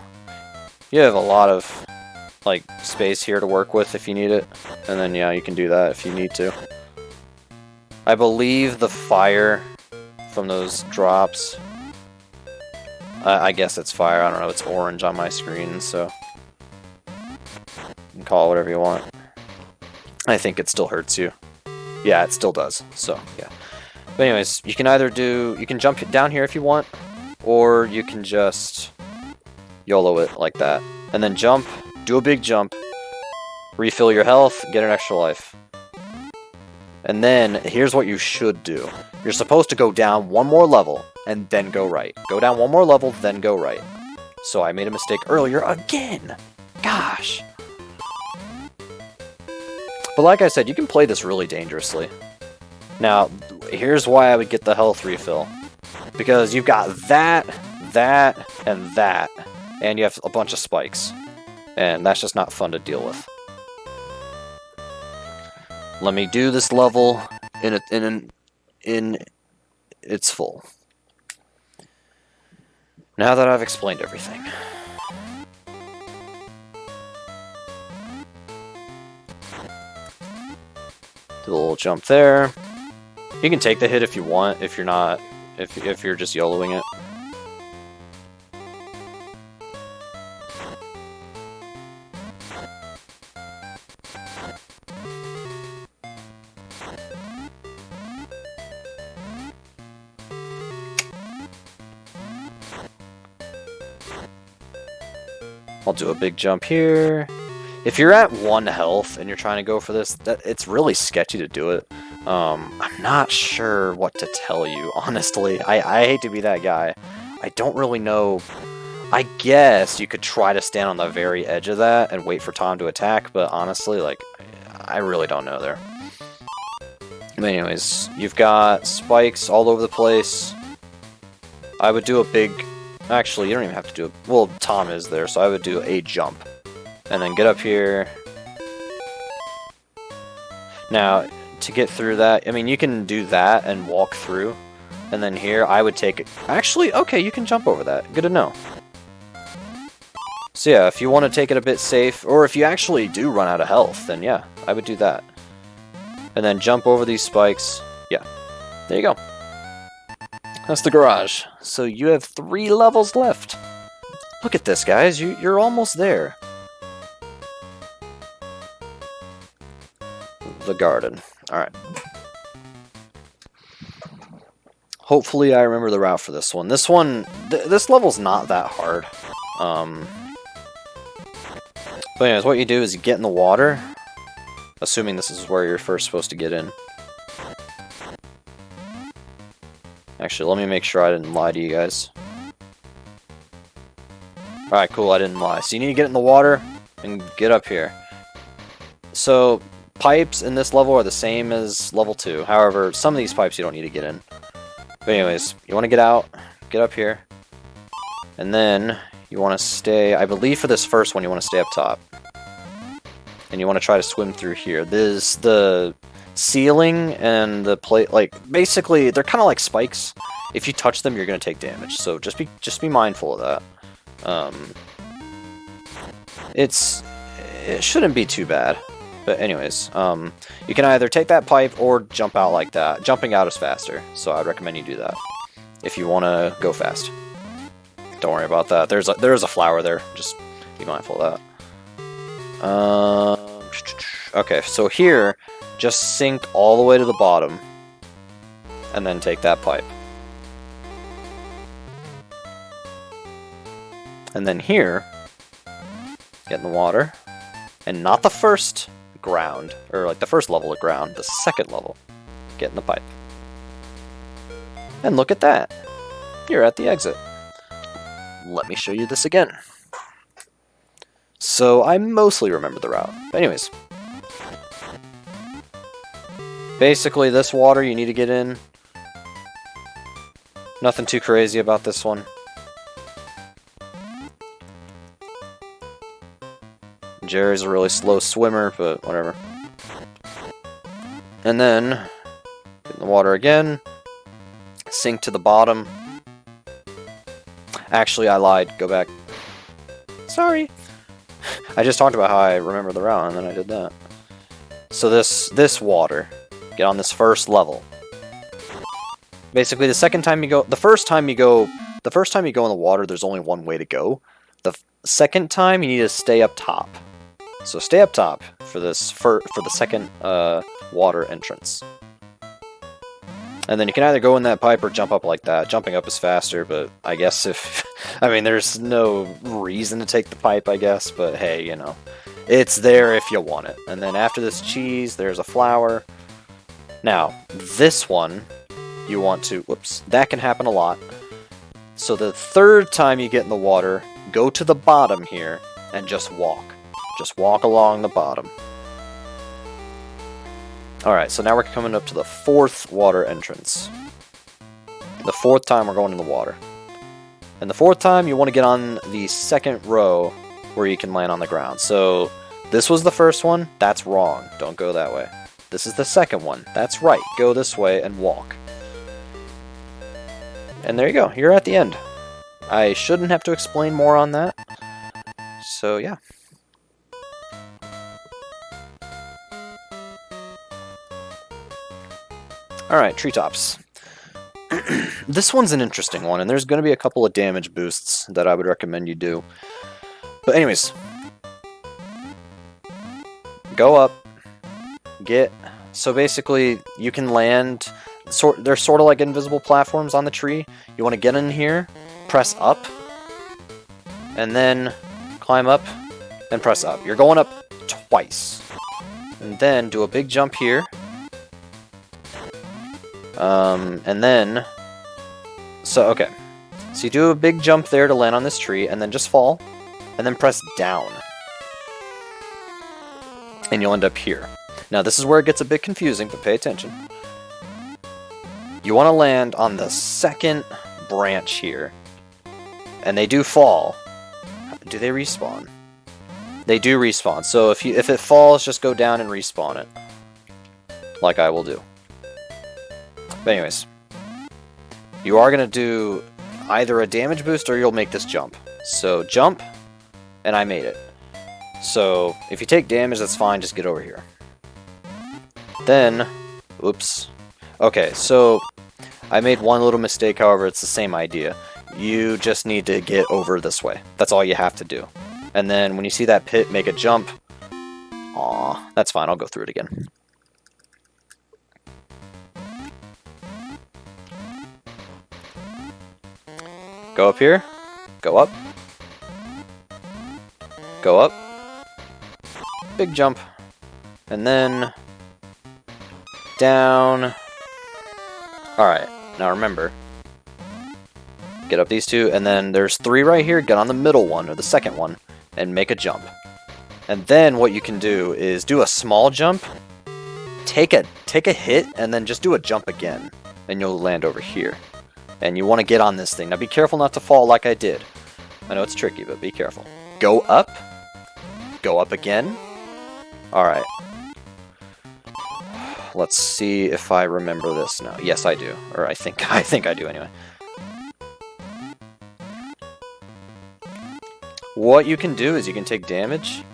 You have a lot of like space here to work with if you need it. And then yeah, you can do that if you need to. I believe the fire from those drops, I guess it's fire, I don't know, it's orange on my screen, so you can call it whatever you want. I think it still hurts you. Yeah, it still does, so yeah. But anyways, you can either you can jump down here if you want, or you can just YOLO it like that. And then jump, do a big jump, refill your health, get an extra life. And then, here's what you should do. You're supposed to go down one more level, and then go right. Go down one more level, then go right. So I made a mistake earlier again! Gosh! But like I said, you can play this really dangerously. Now, here's why I would get the health refill. Because you've got that, and that. And you have a bunch of spikes. And that's just not fun to deal with. Let me do this level in its full. Now that I've explained everything. Do a little jump there. You can take the hit if you want, if you're not, if you're just YOLOing it. I'll do a big jump here. If you're at 1 health and you're trying to go for this, it's really sketchy to do it. I'm not sure what to tell you, honestly. I hate to be that guy. I don't really know. I guess you could try to stand on the very edge of that and wait for Tom to attack, but honestly, like, I really don't know there. But anyways, you've got spikes all over the place. I would do a big... Actually, you don't even have to do it. Well, Tom is there, so I would do a jump. And then get up here. Now, to get through that, I mean, you can do that and walk through. And then here, I would take it. Actually, okay, you can jump over that. Good to know. So yeah, if you want to take it a bit safe, or if you actually do run out of health, then yeah, I would do that. And then jump over these spikes. Yeah, there you go. That's the garage. So you have 3 levels left. Look at this, guys. You're almost there. The garden. Alright. Hopefully I remember the route for this one. This one, this level's not that hard. But anyways, what you do is you get in the water. Assuming this is where you're first supposed to get in. Actually, let me make sure I didn't lie to you guys. Alright, cool, I didn't lie. So you need to get in the water and get up here. So, pipes in this level are the same as level 2. However, some of these pipes you don't need to get in. But anyways, you want to get out, get up here. And then, you want to stay, I believe for this first one, you want to stay up top. And you want to try to swim through here. The ceiling and the plate, like, basically, they're kind of like spikes. If you touch them, you're going to take damage. So just be mindful of that. It shouldn't be too bad. But anyways, you can either take that pipe or jump out like that. Jumping out is faster, so I'd recommend you do that if you want to go fast. Don't worry about that. There is a flower there. Just be mindful of that. Okay, so here, just sink all the way to the bottom, and then take that pipe. And then here, get in the water, and not the first ground, or like the first level of ground, the second level. Get in the pipe. And look at that. You're at the exit. Let me show you this again. So I mostly remember the route. But anyways. Basically this water you need to get in. Nothing too crazy about this one. Jerry's a really slow swimmer, but whatever. And then, get in the water again. Sink to the bottom. Actually, I lied. Go back. Sorry. I just talked about how I remember the route, and then I did that. So this water, get on this first level. Basically, the first time you go in the water, there's only one way to go. The second time, you need to stay up top. So stay up top for the second water entrance. And then you can either go in that pipe or jump up like that. Jumping up is faster, but I guess there's no reason to take the pipe, I guess, but hey, you know, it's there if you want it. And then after this cheese, there's a flower. Now, this one, you want to, whoops, that can happen a lot. So the third time you get in the water, go to the bottom here and just walk. Just walk along the bottom. Alright, so now we're coming up to the fourth water entrance. The fourth time we're going in the water. And the fourth time you want to get on the second row where you can land on the ground. So this was the first one, that's wrong. Don't go that way. This is the second one, that's right. Go this way and walk. And there you go, you're at the end. I shouldn't have to explain more on that. So yeah. Alright, treetops. This one's an interesting one, and there's going to be a couple of damage boosts that I would recommend you do. But anyways, go up, so basically you can land, they're sort of like invisible platforms on the tree. You want to get in here, press up, and then climb up, and press up. You're going up twice. And then do a big jump here. And then, so you do a big jump there to land on this tree, and then just fall, and then press down. And you'll end up here. Now this is where it gets a bit confusing, but pay attention. You want to land on the second branch here, and they do fall. Do they respawn? They do respawn, so if it falls, just go down and respawn it. Like I will do. But anyways, you are going to do either a damage boost or you'll make this jump. So jump, and I made it. So if you take damage, that's fine, just get over here. Then, oops. Okay, so I made one little mistake, however, it's the same idea. You just need to get over this way. That's all you have to do. And then when you see that pit, make a jump. Aw, that's fine, I'll go through it again. Go up here, go up, big jump, and then down. Alright, now remember, get up these two, and then there's 3 right here, get on the middle one, or the second one, and make a jump. And then what you can do is do a small jump, take a hit, and then just do a jump again, and you'll land over here. And you want to get on this thing. Now be careful not to fall like I did. I know it's tricky, but be careful. Go up again. Alright. Let's see if I remember this now. Yes, I do. Or I think I do anyway. What you can do is you can take damage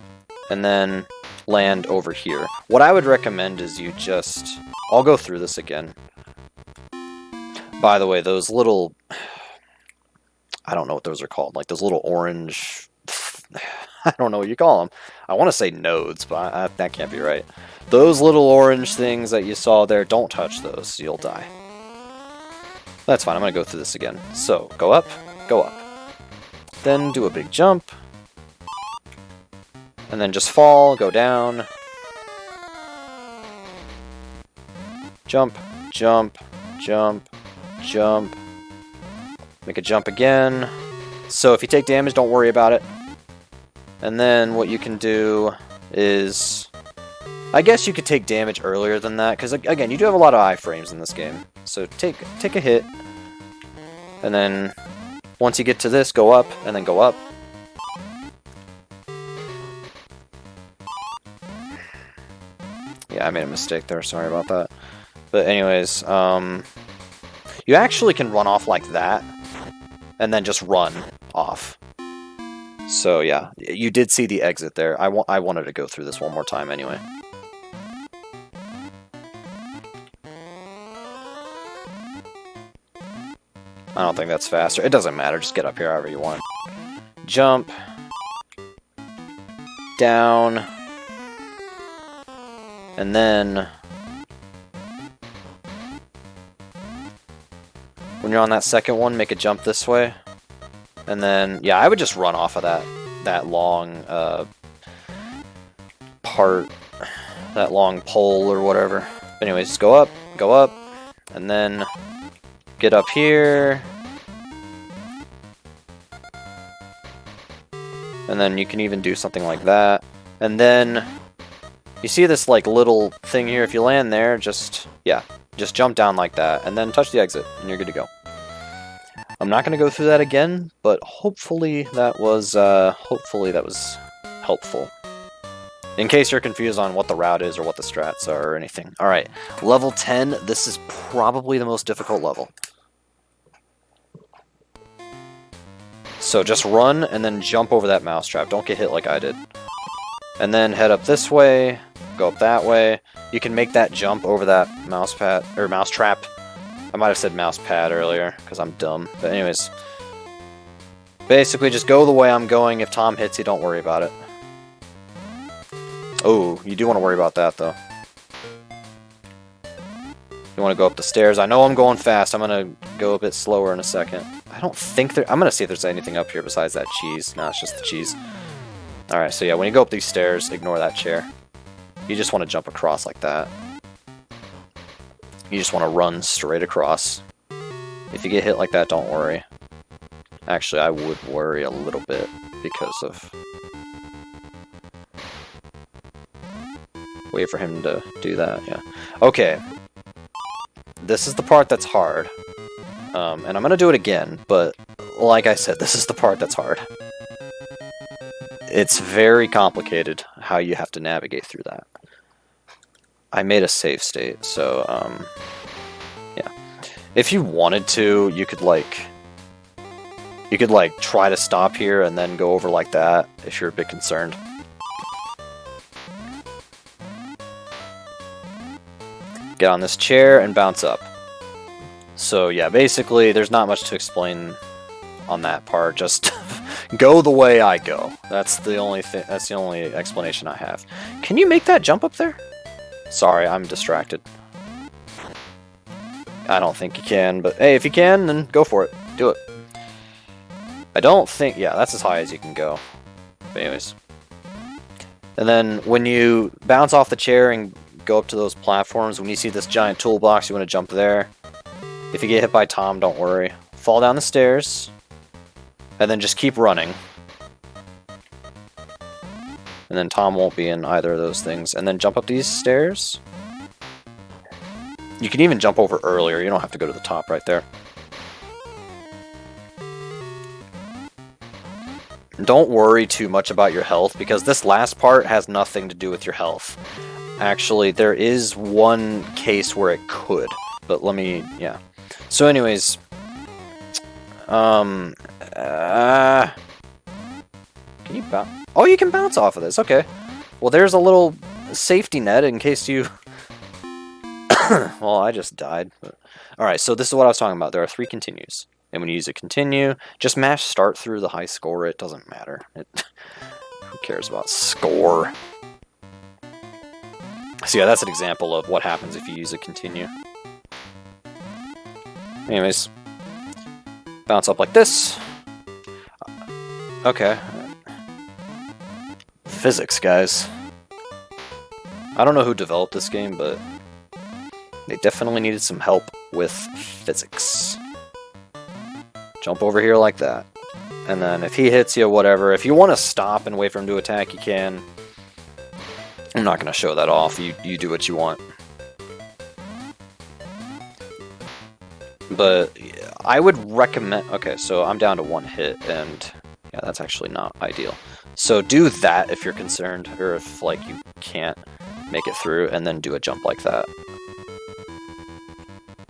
and then land over here. What I would recommend is you just... I'll go through this again. By the way, those little I don't know what those are called. Like those little orange... I don't know what you call them. I want to say nodes, but that can't be right. Those little orange things that you saw there, don't touch those. You'll die. That's fine. I'm going to go through this again. So, go up, go up. Then do a big jump. And then just fall, go down. Jump, jump, jump, jump. Make a jump again. So if you take damage, don't worry about it. And then what you can do is... I guess you could take damage earlier than that, because again, you do have a lot of iframes in this game. So take a hit, and then once you get to this, go up, and then go up. Yeah, I made a mistake there, sorry about that. But anyways, you actually can run off like that, and then just run off. So yeah, you did see the exit there. I wanted to go through this one more time anyway. I don't think that's faster. It doesn't matter, just get up here however you want. Jump. Down. And then... when you're on that second one, make a jump this way. And then, yeah, I would just run off of that long part, that long pole or whatever. Anyways, just go up, and then get up here. And then you can even do something like that. And then you see this like little thing here. If you land there, just jump down like that, and then touch the exit, and you're good to go. I'm not going to go through that again, but hopefully that was helpful. In case you're confused on what the route is or what the strats are or anything. Alright, level 10, this is probably the most difficult level. So just run and then jump over that mousetrap. Don't get hit like I did. And then head up this way, go up that way. You can make that jump over that mousetrap. I might have said mouse pad earlier, because I'm dumb. But anyways, basically just go the way I'm going. If Tom hits you, don't worry about it. Oh, you do want to worry about that, though. You want to go up the stairs. I know I'm going fast. I'm going to go a bit slower in a second. I don't think there... I'm going to see if there's anything up here besides that cheese. No, it's just the cheese. Alright, so yeah, when you go up these stairs, ignore that chair. You just want to jump across like that. You just want to run straight across. If you get hit like that, don't worry. Actually, I would worry a little bit because of... Wait for him to do that, yeah. Okay. This is the part that's hard. And I'm going to do it again, but like I said, this is the part that's hard. It's very complicated how you have to navigate through that. I made a save state, so, yeah. If you wanted to, you could, like, try to stop here and then go over like that, if you're a bit concerned. Get on this chair and bounce up. So, yeah, basically, there's not much to explain on that part, just go the way I go. That's the only thing, that's the only explanation I have. Can you make that jump up there? Sorry, I'm distracted. I don't think you can, but hey, if you can, then go for it. Do it. I don't think... yeah, that's as high as you can go. But anyways. And then when you bounce off the chair and go up to those platforms, when you see this giant toolbox, you want to jump there. If you get hit by Tom, don't worry. Fall down the stairs, and then just keep running. And then Tom won't be in either of those things. And then jump up these stairs. You can even jump over earlier. You don't have to go to the top right there. Don't worry too much about your health, because this last part has nothing to do with your health. Actually, there is one case where it could. But let me... yeah. So anyways... can you bounce? Oh, you can bounce off of this. Okay. Well, there's a little safety net in case you... well, I just died. But... alright, so this is what I was talking about. There are 3 continues. And when you use a continue, just mash start through the high score. It doesn't matter. Who cares about score? So yeah, that's an example of what happens if you use a continue. Anyways, bounce up like this. Okay. Physics, guys. I don't know who developed this game, but they definitely needed some help with physics. Jump over here like that. And then if he hits you, whatever. If you want to stop and wait for him to attack, you can. I'm not going to show that off. You do what you want. But I would recommend... Okay, so I'm down to 1 hit, and yeah, that's actually not ideal. So do that if you're concerned, or if like you can't make it through, and then do a jump like that.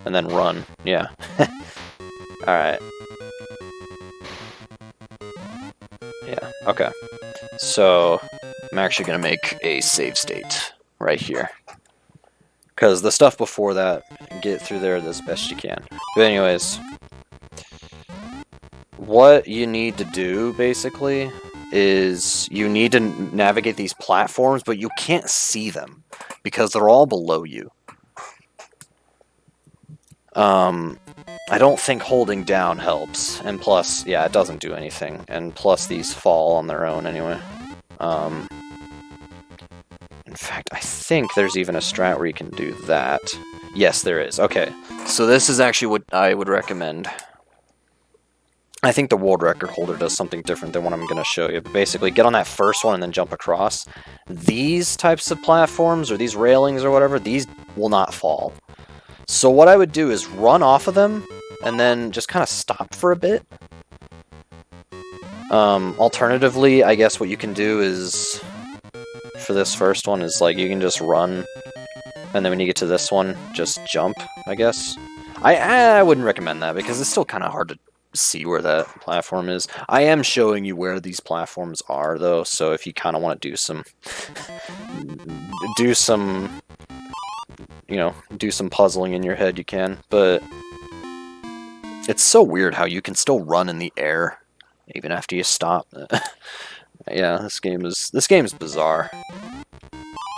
And then run. Yeah. Alright. Yeah, okay. So I'm actually going to make a save state right here. Because the stuff before that, get through there as best you can. But anyways, what you need to do, basically, is you need to navigate these platforms, but you can't see them, because they're all below you. I don't think holding down helps, and plus, yeah, it doesn't do anything, and plus these fall on their own anyway. In fact, I think there's even a strat where you can do that. Yes, there is. Okay, so this is actually what I would recommend. I think the world record holder does something different than what I'm going to show you, but basically get on that first one and then jump across. These types of platforms, or these railings or whatever, these will not fall. So what I would do is run off of them, and then just kind of stop for a bit. Alternatively, I guess what you can do is, for this first one, is like you can just run, and then when you get to this one, just jump, I guess. I wouldn't recommend that, because it's still kind of hard to see where that platform is. I am showing you where these platforms are, though, so if you kind of want to do some... you know, do some puzzling in your head, you can, but it's so weird how you can still run in the air even after you stop. Yeah, this game is bizarre.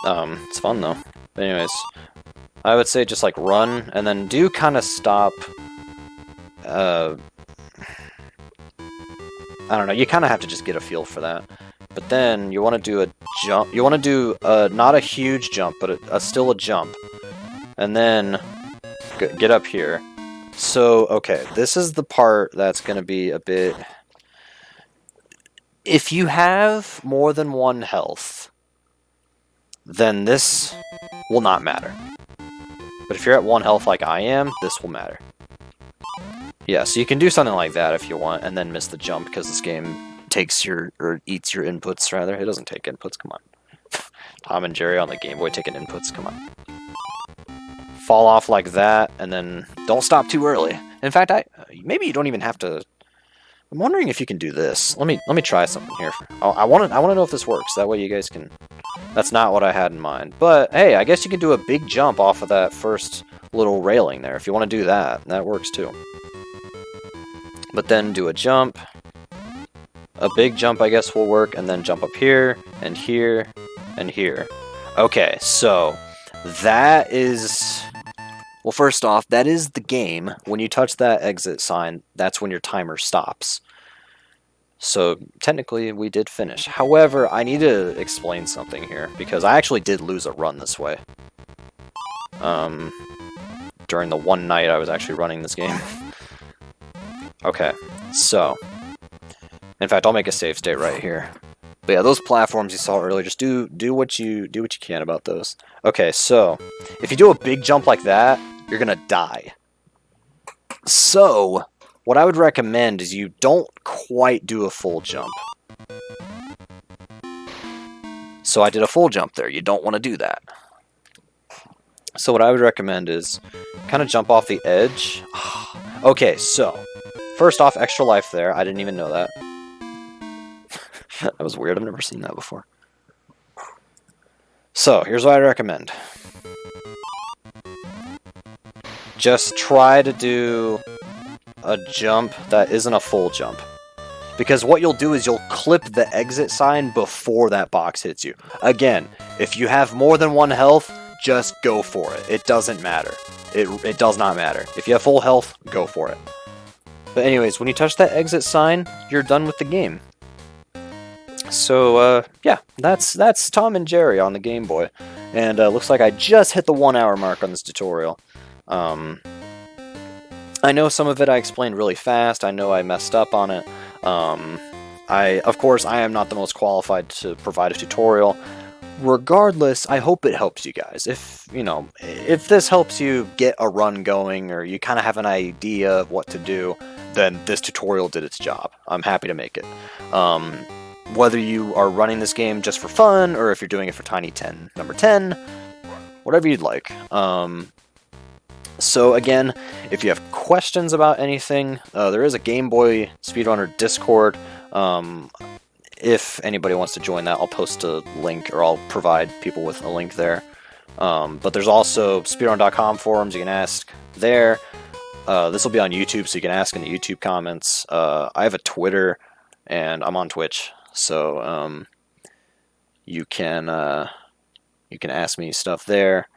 It's fun though. But anyways, I would say just like run and then do kind of stop. I don't know, you kind of have to just get a feel for that. But then you want to do a jump. You want to do not a huge jump, but still a jump. And then get up here. So, okay, this is the part that's going to be a bit... If you have more than 1 health, then this will not matter. But if you're at 1 health like I am, this will matter. Yeah, so you can do something like that if you want, and then miss the jump, because this game takes your... or eats your inputs, rather. It doesn't take inputs, come on. Tom and Jerry on the Game Boy taking inputs, come on. Fall off like that, and then don't stop too early. In fact, maybe you don't even have to... I'm wondering if you can do this. Let me try something here. I want to know if this works. That way you guys can... That's not what I had in mind. But, hey, I guess you can do a big jump off of that first little railing there. If you want to do that, that works too. But then do a jump. A big jump, I guess, will work, and then jump up here, and here, and here. Okay, so... that is... Well, first off, that is the game. When you touch that exit sign, that's when your timer stops. So, technically, we did finish. However, I need to explain something here, because I actually did lose a run this way. During the one night I was actually running this game. Okay, so... In fact, I'll make a save state right here. But yeah, those platforms you saw earlier, just do what you can about those. Okay, so if you do a big jump like that, you're gonna die. So what I would recommend is you don't quite do a full jump. So I did a full jump there. You don't want to do that. So what I would recommend is kind of jump off the edge. Okay, so first off, extra life there. I didn't even know that. That was weird. I've never seen that before. So, here's what I recommend. Just try to do a jump that isn't a full jump. Because what you'll do is you'll clip the exit sign before that box hits you. Again, if you have more than 1 health, just go for it. It doesn't matter. It does not matter. If you have full health, go for it. But anyways, when you touch that exit sign, you're done with the game. So, yeah, that's Tom and Jerry on the Game Boy. And looks like I just hit the 1 hour mark on this tutorial. I know some of it I explained really fast. I know I messed up on it. Of course, I am not the most qualified to provide a tutorial. Regardless, I hope it helps you guys. If this helps you get a run going, or you kind of have an idea of what to do, then this tutorial did its job. I'm happy to make it. Whether you are running this game just for fun, or if you're doing it for Tiny 10, number 10, whatever you'd like. So again, if you have questions about anything, there is a Game Boy Speedrunner Discord. If anybody wants to join that, I'll post a link, or I'll provide people with a link there. But there's also speedrun.com forums, you can ask there. This will be on YouTube, so you can ask in the YouTube comments. I have a Twitter, and I'm on Twitch, so you can ask me stuff there.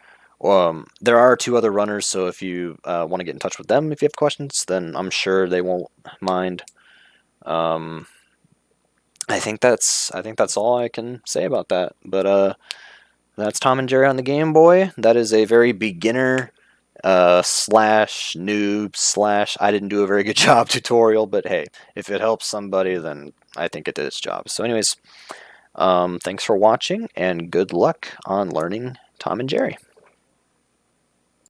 There are 2 other runners, so if you want to get in touch with them if you have questions, then I'm sure they won't mind. I think that's all I can say about that. But that's Tom and Jerry on the Game Boy. That is a very beginner slash noob slash I didn't do a very good job tutorial, but hey, if it helps somebody, then I think it did its job. So anyways, thanks for watching, and good luck on learning Tom and Jerry.